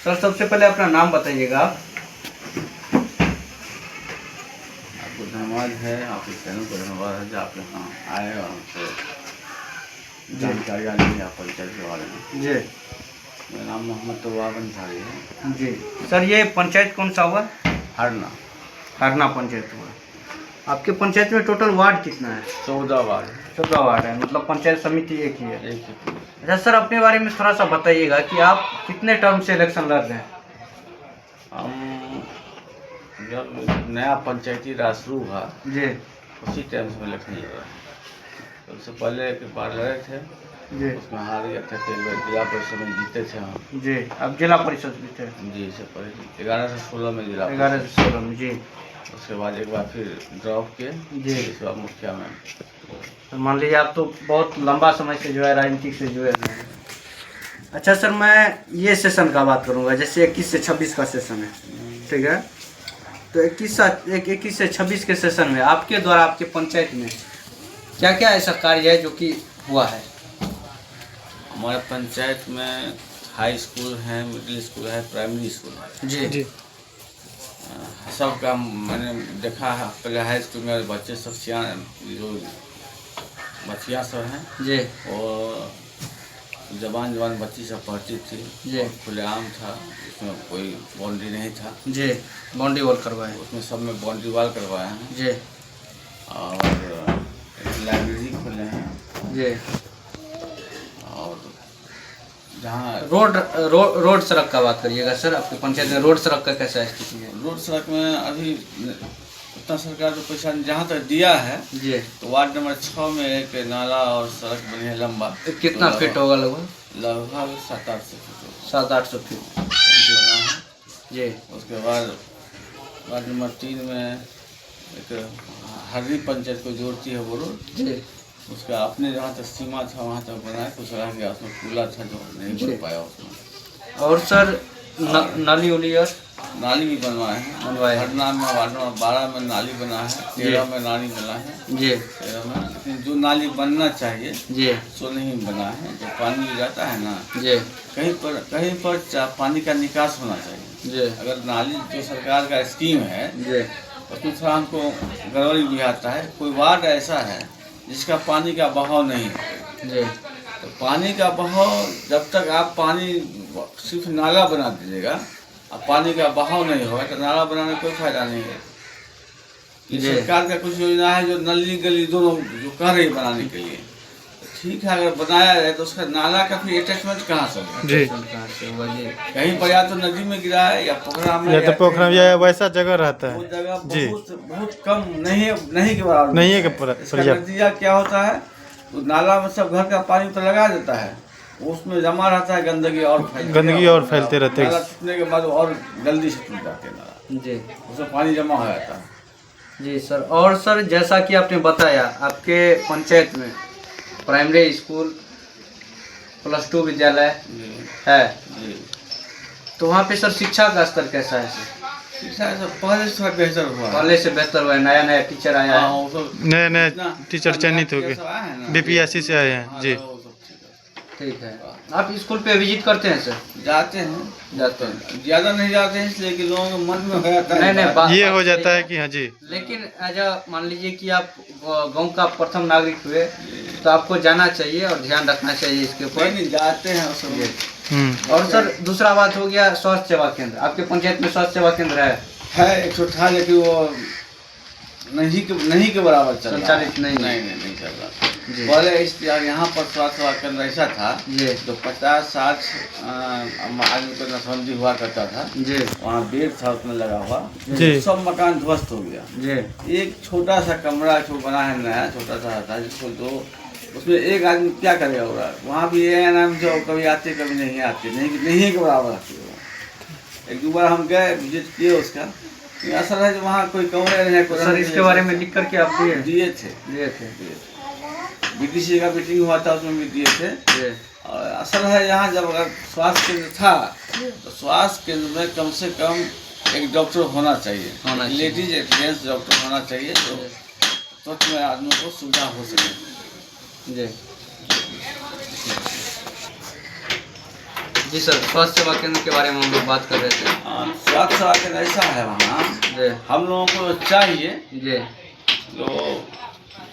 Sir सबसे पहले अपना नाम बताइएगा आप। आपको धन्यवाद है, आपके चैनल को धन्यवाद है जो आप यहाँ आए और हमसे जानकारियाँ ली आप पंचायत के बारे में। जी मेरा नाम मोहम्मद तवाब अंसारी है। जी सर, ये पंचायत कौन सा हुआ? हरना पंचायत हुआ। आपके पंचायत में टोटल वार्ड कितना है? 14 वार्ड। 14 वार्ड है, मतलब पंचायत समिति एक ही है। एक ही पूरी। अच्छा सर, अपने बारे में थोड़ा सा बताइएगा कि आप कितने टर्म से इलेक्शन लड़ रहे हैं? हम जब नया पंचायती राज शुरू हुआ जी उसी टाइम से इलेक्शन लड़ रहे हैं। सबसे पहले एक बार लड़े थे जी उसमें हार गए थे, फिर जिला परिषद में जीते थे हम। जी, अब जिला परिषद भी थे। जी इससे पहले 11 से 16 में जिला 11 से 16 में। जी, उसके बाद एक बार फिर ड्रॉप किए जी। इसके बाद मुखिया में। तो मान लीजिए आप तो बहुत लंबा समय से जो है राजनीति से जुड़े हुए हैं। अच्छा सर, मैं ये सेशन का बात करूंगा, जैसे 21 से 26 का सेशन है, ठीक है? तो 21 से 26 के सेशन में आपके द्वारा आपके पंचायत में क्या क्या ऐसा कार्य है जो कि हुआ है? हमारे पंचायत में हाई स्कूल है, मिडिल स्कूल है, प्राइमरी स्कूल है। जी जी सब का मैंने देखा है। पहले हाई स्कूल में बच्चे सब जो बच्चियाँ सब हैं जी और जवान बच्ची सब पढ़ती थी जी खुलेआम था, उसमें कोई बाउंड्री नहीं था। जी, बाउंड्री वॉल करवाए उसमें सब में बाउंड्री वॉल करवाए हैं जी और एक लाइब्रेरी खोले हैं जी। और जहाँ रोड सड़क का बात करिएगा सर, आपके पंचायत में रोड सड़क का कैसा स्थिति है? रोड सड़क में अभी उतना सरकार जो पैसा जहाँ तक दिया है जी, तो वार्ड नंबर 6 में एक नाला और सड़क बनी है लंबा। कितना तो फीट होगा? लगभग 700-800 फीट 700-800 फीट बना है। जी। उसके बाद वार्ड नंबर 3 में एक हरदी पंचायत को जोड़ती है वो रोड, जी उसका अपने जहाँ तक सीमा था वहाँ तक बनाया, कुछ रह गया उसमें पुला था जो नहीं बन पाया उसमें। और सर नाली उली और नाली भी बनवाए हैं। हरना में वार्ड नंबर 12 में नाली बना है, 13 में नाली बना है जी 13 में, लेकिन जो नाली बनना चाहिए जी सो नहीं बना है। जो पानी जाता है ना जी कहीं पर पानी का निकास होना चाहिए। जी अगर नाली जो सरकार का स्कीम है जी उसमें थोड़ा हमको गड़बड़ी भी आता है। कोई वार्ड ऐसा है जिसका पानी का बहाव नहीं है, जी तो पानी का बहाव जब तक आप पानी सिर्फ नाला बना दीजिएगा अब पानी का बहाव नहीं होगा तो नाला बनाने कोई फायदा नहीं है। ये जी। सरकार का कुछ योजना है जो नली गली दोनों जो कह रही है बनाने के लिए, ठीक है, अगर बनाया जाए तो उसका नाला का फिर अटैचमेंट कहाँ से होगा? जी कहीं पर या तो नदी में गिरा है या पोखरा में, या तो पोखरा में या वैसा जगह रहता वो है जगह जी। बहुत कम नहीं के बराबर नहीं है कि इसका पर्याप्त। नतीजा क्या होता है, तो नाला में सब घर का पानी तो लगा देता है, उसमें जमा रहता है गंदगी और फैलते रहते नाला हैं। टूटने के बाद और जल्दी से टूट जाते हैं नाला, जी उसमें पानी जमा हो जाता है। जी सर। और सर जैसा कि आपने बताया आपके पंचायत में प्राइमरी स्कूल +2 विद्यालय जी है, जी। तो वहाँ पे सर शिक्षा का स्तर कैसा है सर? शिक्षा सब पहले से थोड़ा बेहतर हुआ है। पहले से बेहतर हुआ है, नया टीचर आया हाँ, है? वो सब नए नए इतना- टीचर चयनित हो सब गए, आए हैं ना। बीपीएससी से आए हैं हाँ, जी। तो वो सब ठीक है। ठीक है। आप स्कूल पे विजिट करते हैं सर? जाते हैं ज़्यादा नहीं जाते हैं इसलिए कि लोगों के मन में हो जाता है। नहीं ये हो जाता है कि हाँ जी। लेकिन मान लीजिए कि आप गांव का प्रथम नागरिक हुए तो आपको जाना चाहिए और ध्यान रखना चाहिए इसके ऊपर। नहीं जाते हैं उस समय। और सर दूसरा बात हो गया स्वास्थ्य सेवा केंद्र। आपके पंचायत में स्वास्थ्य सेवा केंद्र है? एक ठो था लेकिन वो नहीं के बराबर चल रहा है। संचालित नहीं चल रहा। जी पहले इस यहाँ पर स्वास्थ्य सेवा केंद्र ऐसा था जी जो 50-60 आदमी को नसबंदी हुआ करता था, जी वहाँ बेड था उसमें लगा हुआ, जी। सब मकान ध्वस्त हो गया। जी एक छोटा सा कमरा जो बना है नया छोटा सा था जिसको तो उसमें एक आदमी क्या करेगा पूरा, वहाँ भी ये नाम जो कभी आते कभी नहीं आते, नहीं के बराबर आते हो। एक दो बार हम गए विजिट किए उसका, असल है जो वहाँ कोई कमरे नहीं है। सर इसके बारे में लिख करके आप दिए थे बीडीसी का मीटिंग हुआ था उसमें भी दिए थे। जी और असल है यहाँ जब अगर स्वास्थ्य केंद्र था तो स्वास्थ्य केंद्र में कम से कम एक डॉक्टर होना चाहिए, लेडीज एक जेंट्स डॉक्टर होना चाहिए जो सच में आदमी को सुविधा हो सके। जी जी सर, स्वास्थ्य सेवा केंद्र के बारे में हम लोग बात कर रहे थे। स्वास्थ्य सेवा केंद्र ऐसा है वहाँ, जी हम लोगों को चाहिए जी, जो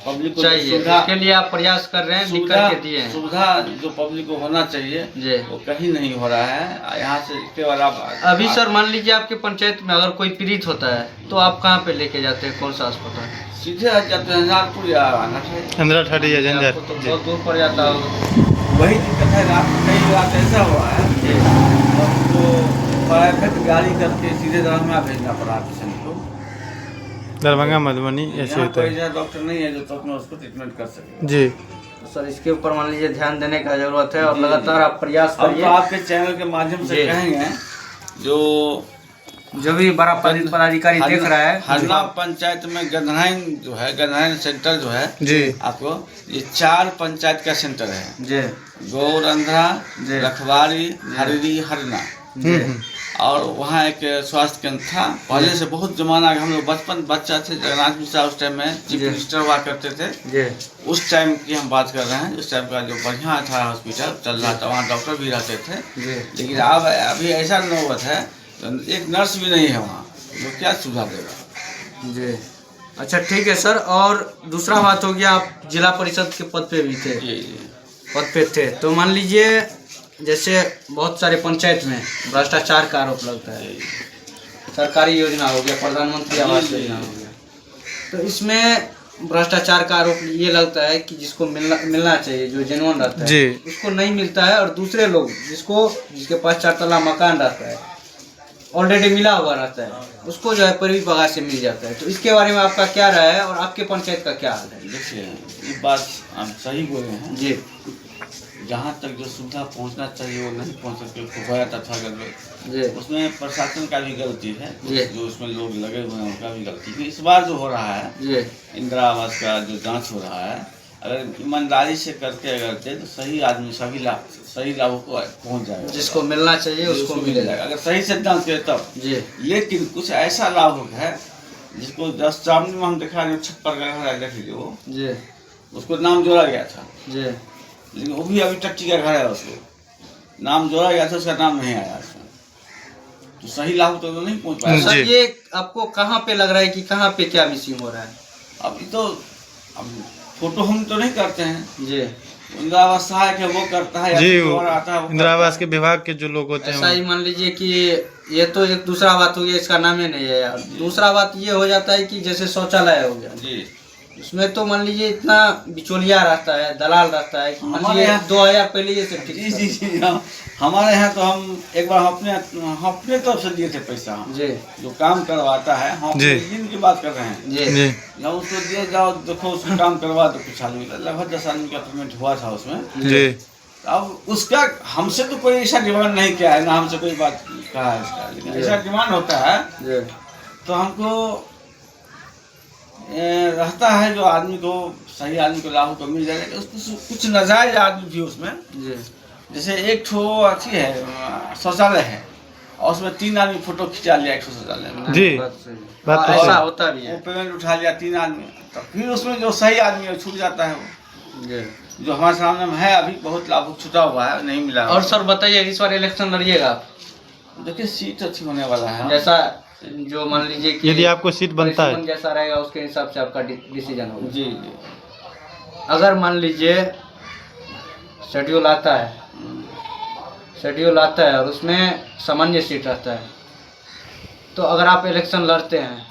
पब्लिक को चाहिए, सुविधा, इसके लिए आप प्रयास कर रहे हैं, लिख करके दिए हैं। सुविधा जो पब्लिक को होना चाहिए जी। वो कहीं नहीं हो रहा है। यहाँ से केवल आप अभी सर मान लीजिए आपके पंचायत में अगर कोई पीड़ित होता है तो आप कहाँ पे लेके जाते हैं, कौन सा अस्पताल? सीधे जाते हैं झंझारपुर या नटहरी। अंदर ठाड़ी या झंझार। आपको तो बहुत दूर पड़ जाता होगा। वही दिक्कत है ना, कई बार ऐसा हुआ है जी तो प्राइवेट गाड़ी करके सीधे दरभंगा भेजना पड़ा पेशेंट को। दरभंगा मधुबनी ऐसे यहाँ होता कोई है। ऐसा डॉक्टर नहीं है जो तो अपने उसको ट्रीटमेंट कर सके। जी, तो सर इसके ऊपर मान लीजिए ध्यान देने का जरूरत है और जी, लगातार आप प्रयास अब तो करिए। आपके चैनल के माध्यम से जी। कहेंगे जो भी बड़ा पदाधिकारी देख रहा है, हरना पंचायत में गंधराइन जो है, गंधराइन सेंटर जो है जी, आपको, ये 4 पंचायत का सेंटर है। जी गौरंधरा, जी। रखवारी, हरिरी, हरना। जी और वहाँ एक स्वास्थ्य केंद्र था पहले से, बहुत जमाना हम लोग बचपन बच्चा थे, जगन्नाथ मिश्रा उस टाइम में चीफ जी। मिनिस्टर हुआ करते थे, जी उस टाइम की हम बात कर रहे हैं। उस टाइम का जो बढ़िया था हॉस्पिटल चल रहा था, वहाँ डॉक्टर भी रहते थे। जी लेकिन अब अभी ऐसा नौबत है, एक नर्स भी नहीं है वहाँ, वो क्या सुविधा देगा। जी। अच्छा ठीक है सर, और दूसरा बात हो गया, आप जिला परिषद के पद पे भी थे, जी जी पद पे थे, तो मान लीजिए जैसे बहुत सारे पंचायत में भ्रष्टाचार का आरोप लगता है। जी। सरकारी योजना हो गया, प्रधानमंत्री आवास जी, जी, योजना जी। हो गया, तो इसमें भ्रष्टाचार का आरोप ये लगता है कि जिसको मिलना चाहिए, जो जेन्युइन रहता है, जी। उसको नहीं मिलता है, और दूसरे लोग जिसके पास 4 तल्ला मकान रहता है, ऑलरेडी मिला हुआ रहता है, उसको जो है परिवी पगार से मिल जाता है। तो इसके बारे में आपका क्या राय है और आपके पंचायत का क्या हाल है? देखिए, ये बात आप सही बोले हैं। जी जहाँ तक जो सुविधा पहुँचना चाहिए वो नहीं पहुँच सके, खोया तथागत लोग, जी उसमें प्रशासन का भी गलती है, जी। जो उसमें लोग लगे हुए हैं उनका भी गलती है। इस बार जो हो रहा है जी इंदिरा आवास का जो जांच हो रहा है, अगर ईमानदारी से करके अगर दे तो सही आदमी सही लाभों को पहुँच जाएगा, जिसको मिलना चाहिए उसको मिलेगा। अगर सही से जांच करे तब। जी लेकिन कुछ ऐसा लाभ है जिसको 10 सामने में हम दिखा रहे, छप्पर का घर है, देख लीजिए वो, जी उसको नाम जोड़ा गया था, जी लेकिन वो भी अभी टट्टी का घर है, उसको नाम जोड़ा गया था, उसका नाम नहीं आया उसमें, तो सही लाभ तो नहीं पहुंच पाया। सर जी। ये आपको कहाँ पे लग रहा है कि कहाँ पे क्या मिसिंग हो रहा है? अभी तो अब फोटो हम तो नहीं करते हैं, जी इंदिरा आवास सहायक है वो करता है, या जी, कोई और आता है वो इंदिरा करता आवास है। के विभाग के जो लोग होते ऐसा हैं ही मान लीजिए कि ये तो एक दूसरा बात हो गया, इसका नाम ही नहीं है यार। दूसरा बात ये हो जाता है कि जैसे शौचालय हो गया, जी। उसमें तो मान लीजिए इतना बिचौलिया रहता है, दलाल रहता है कि मान हमारे लीजिए यहाँ- 2000 पहले ये सब जी ठीक जी जी हाँ। हमारे यहाँ तो हम एक बार अपने तरफ से दिए थे पैसा, जी जो काम करवाता है, हम जी। की बात कर रहे हैं, जी जी, जब उसको दिए जाओ, देखो उसको काम करवा दो, कुछ आदमी लगभग 10 आदमी का पेमेंट हुआ था उसमें। जी, अब उसका हमसे तो कोई ऐसा डिमांड नहीं किया है, ना हमसे कोई बात कहा है इसका, लेकिन जी। ऐसा डिमांड होता है जी तो हमको रहता है जो आदमी को, सही आदमी को लाभ को मिल जाएगा। उसको कुछ नाजायज आदमी भी उसमें, जी जैसे एक ठो अच्छी है शौचालय है, और उसमें 3 आदमी फोटो खिंचा लिया एक शौचालय में, जी। बात सही है। बात तो ऐसा सही। होता भी वो है। पेमेंट उठा लिया 3 आदमी, तो फिर उसमें जो सही आदमी है छूट जाता है वो, जी जो हमारे सामने में है अभी बहुत लाभ छूटा हुआ है, नहीं मिला। और सर बताइए, इस बार इलेक्शन लड़िएगा आप? देखिए सीट अच्छी होने वाला है, जैसा जो मान लीजिए कि यदि आपको सीट बनता है, परिसीमन जैसा रहेगा उसके हिसाब से आपका डिसीजन होगा। जी जी। अगर मान लीजिए शेड्यूल आता है, और उसमें सामान्य सीट रहता है, तो अगर आप इलेक्शन लड़ते हैं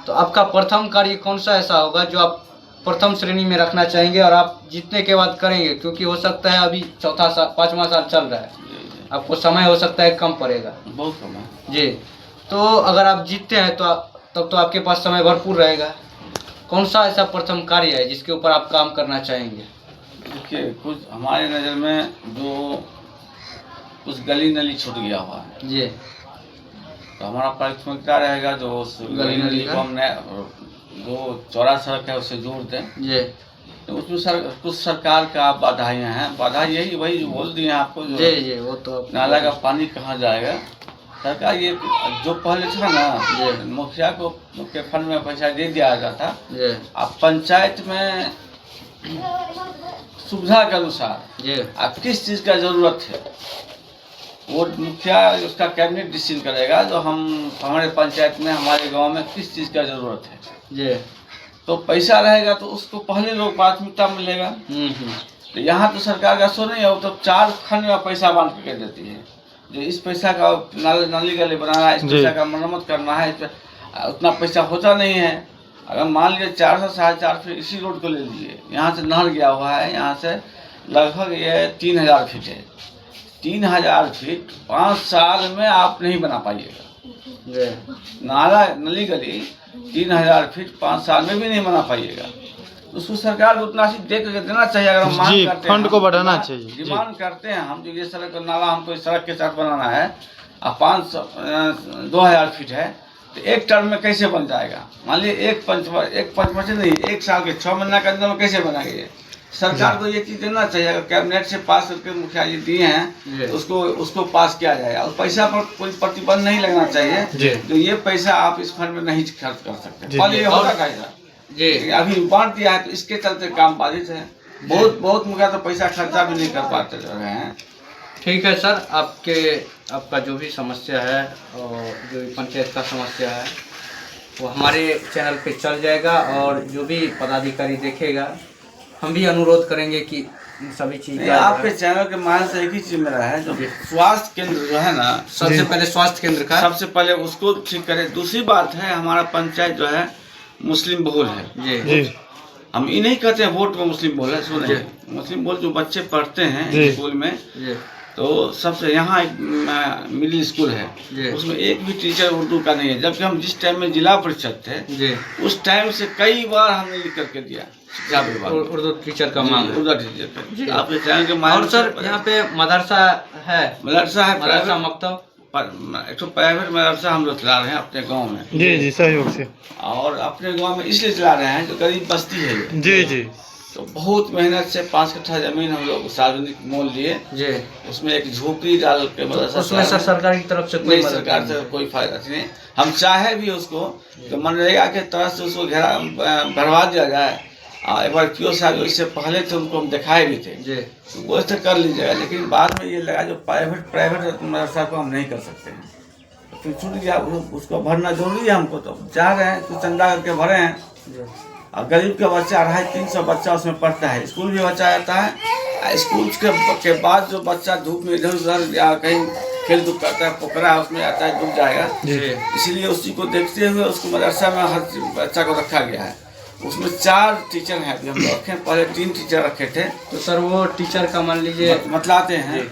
तो आपका प्रथम कार्य कौन सा ऐसा होगा जो आप प्रथम श्रेणी में रखना चाहेंगे और आप जीतने के बाद करेंगे? क्योंकि हो सकता है अभी 5वां साल चल रहा है, आपको समय हो सकता है कम पड़ेगा। बहुत कम है जी, तो अगर आप जीतते हैं तो तब तो आपके पास समय भरपूर रहेगा। कौन सा ऐसा प्रथम कार्य है जिसके ऊपर आप काम करना चाहेंगे? देखिए, कुछ हमारे नज़र में जो कुछ गली नली छूट गया हुआ है, जी तो हमारा प्राथमिकता रहेगा जो उस गली नली को हमने, जो चौड़ा सड़क है उससे जोड़ दें। जी तो उसमें कुछ सरकार का बाधाएं हैं, बाधा यही वही जो बोल दिए हैं आपको, जो जी जी, वो तो नाला का पानी कहाँ जाएगा। सरकार ये जो पहले था ना, जी। मुखिया को के फंड में पैसा दे दिया जाता, जी अब पंचायत में सुविधा के अनुसार जी आप किस चीज़ का जरूरत है वो मुखिया उसका कैबिनेट डिसीजन करेगा जो हम हमारे पंचायत में हमारे गांव में किस चीज़ का ज़रूरत है। जी। तो पैसा रहेगा तो उसको पहले लोग प्राथमिकता मिलेगा। तो यहाँ तो सरकार का सो नहीं है, वो तो 4 खंड में पैसा बांट के देती है। जो इस पैसा का नाली गली बनाना है, इस पैसा का मरम्मत करना है, उतना पैसा होता नहीं है। अगर मान लीजिए 400 4.5 फीट इसी रोड को ले लीजिए, यहाँ से नहर गया हुआ है, यहाँ से लगभग ये 3000 फीट है। 3000 फीट 5 साल में आप नहीं बना पाइएगा। नाला नली गली 3000 फीट 5 साल में भी नहीं बना पाइएगा। उसको सरकार को उतना दे करके देना चाहिए। अगर हम मांग करते हैं, फंड को बढ़ाना चाहिए, डिमांड करते हैं हम, जो ये सड़क नाला हमको इस सड़क के साथ बनाना है, अब 2000 फीट है, तो एक टर्म में कैसे बन जाएगा? मान लीजिए एक पंचवर्ष नहीं, 1 साल के 6 महीना के अंदर में कैसे बनाएंगे? सरकार को ये चीज़ देना चाहिए। अगर कैबिनेट से पास करके मुखिया जी दिए हैं तो उसको पास किया जाए, और पैसा पर कोई प्रतिबंध नहीं लगना चाहिए। तो ये पैसा आप इस फंड में नहीं खर्च कर सकते। पहले ये होता कैसा जी, अभी बांट दिया है तो इसके चलते काम बाधित है। बहुत मुखिया तो पैसा खर्चा भी नहीं कर पाते रहे हैं। ठीक है सर, आपका जो भी समस्या है और जो भी पंचायत का समस्या है वो हमारे चैनल पे चल जाएगा, और जो भी पदाधिकारी देखेगा हम भी अनुरोध करेंगे कि इन सभी चीज़ का आपके चैनल के माध्यम से एक ही चीज़ मेरा है, जो स्वास्थ्य केंद्र जो है ना, सबसे पहले स्वास्थ्य केंद्र का सबसे पहले उसको ठीक करें। दूसरी बात है, हमारा पंचायत जो है मुस्लिम बहुल है जी। हम ये नहीं कहते हैं वोट में मुस्लिम बहुल है, सुने, मुस्लिम बहुल जो बच्चे पढ़ते हैं स्कूल में, तो सबसे यहाँ एक मिडिल स्कूल है, उसमें एक भी टीचर उर्दू का नहीं है। जबकि हम जिस टाइम में जिला परिषद थे उस टाइम से कई बार हमने लिख करके दिया शिक्षा विभाग उर्दू टीचर का मांग, उर्दू टीचर का। आपके चैनल के माध्यम। और सर यहाँ पे मदरसा है, मदरसा मकतब एक तो प्राइवेट मदरसा हम लोग चला रहे हैं अपने गांव में जी सहयोग से, और अपने गांव में इसलिए चला रहे हैं जो गरीब बस्ती है जी। तो बहुत मेहनत से 5 कट्ठा जमीन हम लोग सार्वजनिक मोल लिए जी, उसमें एक झोपड़ी डाल के मदरसा, उसमें सर सरकार की तरफ से कोई सरकार से कोई फायदा नहीं। हम चाहे भी उसको तो मनरेगा के तरफ से उसको घेरा भरवा दिया जाए। एक बार पीओ साहब इससे पहले थे, उनको हम दिखाए भी थे जी, तो वो ऐसे कर लीजिएगा। लेकिन बाद में ये लगा जो प्राइवेट मदरसा को हम नहीं कर सकते हैं, तो फिर छूट गया, उसको भरना जरूरी है। हमको तो जा रहे हैं, कुछ चंदा करके भरे हैं। और गरीब का बच्चा 250-300 बच्चा उसमें पढ़ता है, स्कूल भी बच्चा जाता है। स्कूल के बाद जो बच्चा धूप में इधर उधर या कहीं खेल धूप करता है, पोखरा उसमें आता है, डूब जाएगा। इसीलिए उसी को देखते हुए उसको मदरसा में हर बच्चा को रखा गया है। उसमें 4 टीचर हैं, अभी हम रखे, पहले 3 टीचर रखे थे। तो सर वो टीचर का मान लीजिए मतलाते हैं,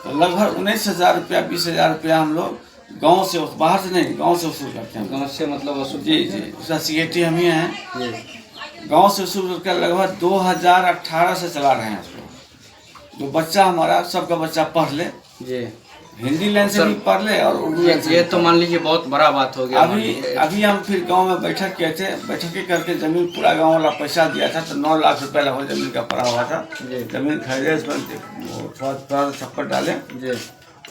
तो लगभग 19,000 रुपया 20,000 रुपया हम लोग गांव से, बाहर से नहीं, गांव से वसूल करते हैं। गांव से मतलब वसूल जी, उसका सीएटी हम ही हैं। गांव से वसूल करके लगभग 2018 से चला रहे हैं उसको। जो बच्चा हमारा सबका बच्चा पढ़ ले जी, हिंदी लाइन से भी पढ़ ले और उर्दू लाइन से। ये तो मान लीजिए बहुत बड़ा बात हो गया। अभी हम फिर गांव में बैठक किए थे, बैठकें करके जमीन पूरा गांव वाला पैसा दिया था, तो 9 लाख रुपया लगभग जमीन का पड़ा हुआ था। जमीन खरीदे, उसमें थोड़ा छप्पर डाले जी।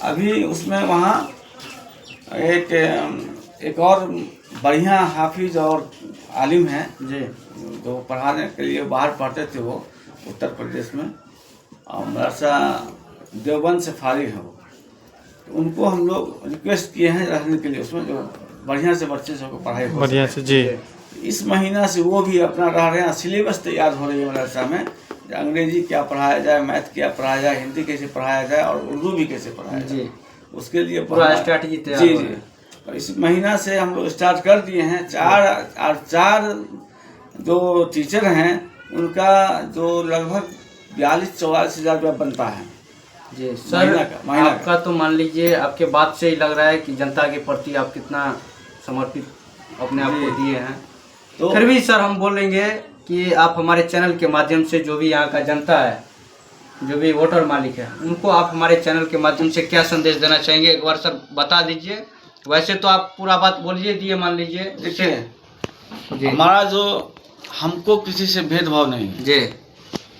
अभी उसमें वहाँ एक और बढ़िया हाफिज और आलिम है जी, जो पढ़ाने के लिए बाहर पढ़ते थे, वो उत्तर प्रदेश में, और मदरसा देवबंद से फारिग है वो। तो उनको हम लोग रिक्वेस्ट किए हैं रहने के लिए उसमें, जो बढ़िया से बच्चे सबको पढ़ाई हो बढ़िया से जी। इस महीना से वो भी अपना रह रहे हैं। सिलेबस तैयार हो रही है मदरसा में, अंग्रेजी क्या पढ़ाया जाए, मैथ क्या पढ़ाया जाए, हिंदी कैसे पढ़ाया जाए और उर्दू भी कैसे पढ़ाया जाए, उसके लिए पूरा स्ट्रैटेजी तैयार जी जी। और इस महीना से हम लोग स्टार्ट कर दिए हैं। 4 जो टीचर हैं उनका जो लगभग 42-44 हज़ार रुपया बनता है जी। सर आपका तो मान लीजिए आपके बात से ही लग रहा है कि जनता के प्रति आप कितना समर्पित अपने आप को दिए हैं। तो फिर भी सर हम बोलेंगे कि आप हमारे चैनल के माध्यम से जो भी यहाँ का जनता है, जो भी वोटर मालिक है, उनको आप हमारे चैनल के माध्यम से क्या संदेश देना चाहेंगे, एक बार सर बता दीजिए। वैसे तो आप पूरा बात बोलिए दिए, मान लीजिए। देखिए हमारा जो, हमको किसी से भेदभाव नहीं है जी,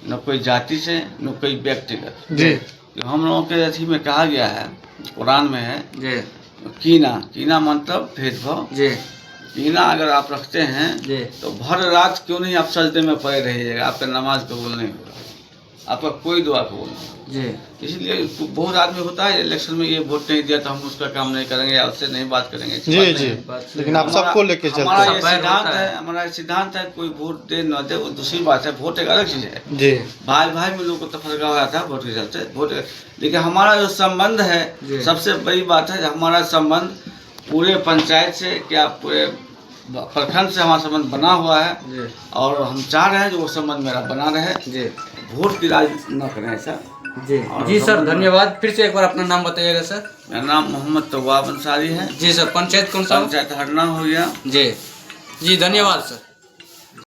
न कोई जाति से न कोई व्यक्तिगत जी। हम लोगों के अथी में कहा गया है, कुरान में है जी, कीना मतलब भेदभाव जी। कीना अगर आप रखते हैं जी, तो भर रात क्यों नहीं आप सजदे में पड़े रहिएगा, आपका नमाज कबूल नहीं होगा। आपका कोई दुआ कबूल नहीं। जी इसलिए बहुत आदमी होता है इलेक्शन में ये वोट नहीं दिया तो हम उसका काम नहीं करेंगे या उससे नहीं बात करेंगे, ऐसी जी बात जी, नहीं है। लेकिन आप सबको लेके चलते हमारा हैं। ये सब बैर सिद्धांत होता है, है। हमारा ये सिद्धांत है, कोई वोट दे न दे वो दूसरी बात है, वोट एक अलग चीज है। जी भाई भाई में लोगों को तफरका हो जाता है वोट के चलते, वोट। लेकिन हमारा जो संबंध है, जी। सबसे बड़ी बात है हमारा संबंध पूरे पंचायत से, क्या पूरे प्रखंड से हमारा संबंध बना हुआ है, जी और हम चाह रहे हैं जो वो संबंध मेरा बना रहे। जी वोट की राज न करें ऐसा। जी जी सर, धन्यवाद। फिर से एक बार अपना नाम बताइएगा सर। मेरा नाम मोहम्मद तवाब अंसारी है। जी सर, पंचायत कौन सा? पंचायत हरना हो गया। जी जी, धन्यवाद सर।